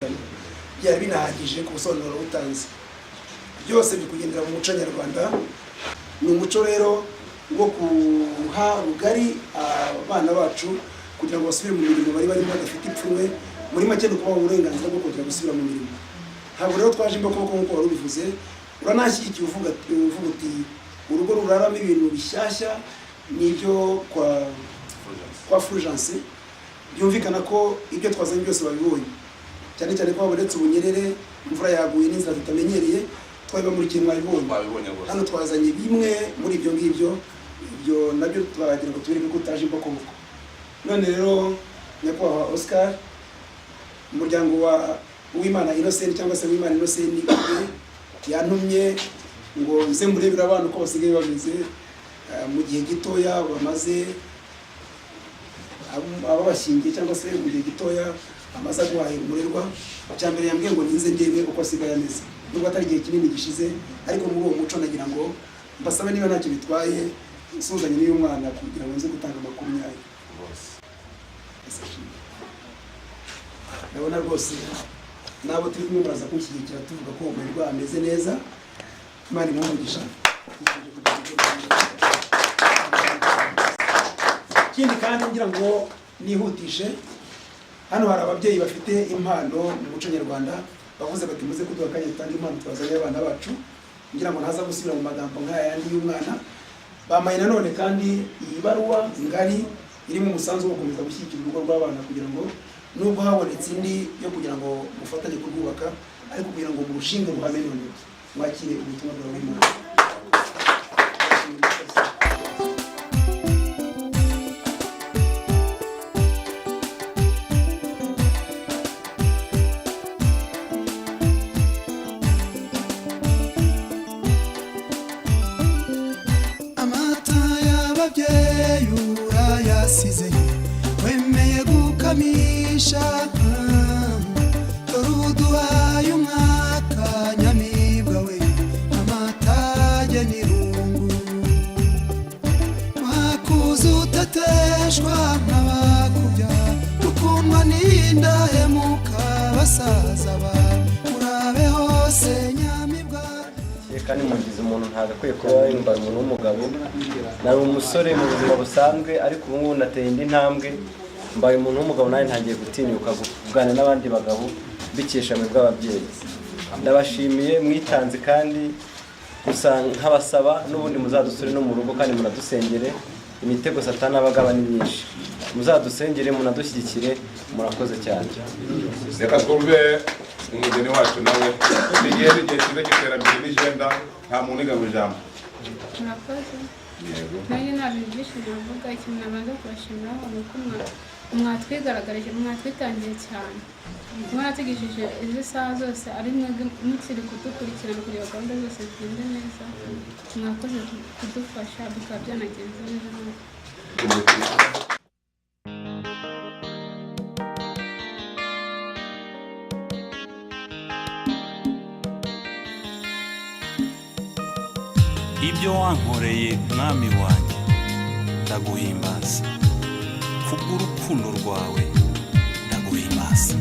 byari binahagije ku busobanuro butanze. Byose bikugendera mu muco nyarwanda. Ni umuco rero wo kuha rugari abana bacu kugira ngo basubire mu mirimo bari barimo badafite ipfunwe, muri make no kubaha uburenganzira bwo kongera gusubira mu mirimo. Ntabwo rero twaje imboko nk'uko wari ubivuze, uranashyigikiye uvuga uti urugo ruraramo ibintu bishyashya n'ibyo kwa Fulgence. Byumvikana ko ibyo twazanye byose babibonye, cyane cyane ko baburetse ubunyerere, imvura yaguye n'inzira tutamenyereye, twaba muri kimwe mwabibonye. Hano twazanye bimwe muri ibyo ngibyo, ibyo nabyo twagira ngo tubereke ko utaje imboko. None rero nyakubahwa Oscar, umuryango wa Uwimana Innocent cyangwa se Uwimana Innocent yantumye ngo nze murebera abantu ko basigaye bameze mu gihe gitoya bamaze ababashingiye cyangwa se mu gihe gitoya amaze guhahira umurerwa. Cyambere yambwiye ngo ninze ndebe uko asigaye ameze, nubwo atari igihe kinini gishize, ariko muri uwo muco nagira ngo mbasabe niba ntacyo bitwaye nsuzanye n'uyu mwana kugira ngo nze gutanga amakuru nyayo. Ndabona rwose nabo turi kumwe baraza kunshyigikira tuvuga ko umurerwa ameze neza. Imana imumugisha. Ikindi kandi ngira ngo nihutishe, hano hari ababyeyi bafite impano mu muco nyarwanda, bavuze bati muze kuduha akanya dutanga impano twazanye abana bacu, ngira ngo ntaza gusubira mu magambo nk'aya yandi y'umwana. Bamaye nanone kandi iyi baruwa ngari irimo umusanzu wo gukomeza gushyigikira urugo rw'abana kugira ngo nubwo habonetse indi yo kugira ngo mufatanye kurwubaka, ariko kugira ngo mu rushinge ruhame none mwakire ubutumwa bwawe Imana. Amata y'ababyeyi urayasize, wemeye gukamisha, uduhaye umwaka nyamibwa we, amatage n'irungu, wakuze utateshwa nk'abakubya, ukundwa n'indahemuka basaza bawe, urabe hose nyamibwa. Kandi mugize umuntu ntagakwiye kuba yumva umuntu w'umugabo. Nari umusore mu buzima busanzwe, ariko ubu ngubu nateye indi ntambwe, mbaye umuntu w'umugabo nawe ntangiye gutinyuka kuvugana n'abandi bagabo bikesha mu bw'ababyeyi. Ndabashimiye mwitanze, kandi gusa nkabasaba n'ubundi muzadusure no mu rugo kandi muradusengere. Imitego Satani abagaba ni myinshi, muzadusengere munadushyigikire. Murakoze cyane. Reka twumve umugeni wacu nawe igihe cyiza cy'iterambere n'igenda, nta muntu igamo ijambo. Murakoze. Nanjye nabibishije uvuga ikintu nabanza kubashimira ni uko mwatwigaragarije, mwatwitangiye cyane, mwaratugishije izi saha zose, ari mwebwe mukiri kudukurikirana kugira ngo gahunda zose zigende neza. Mwakoze kudufasha bikaba byanagenze neza. Ibyo wankoreye mwami wanjye ndaguhimbaza, kubw'urukundo rwawe ndaguhimbaza.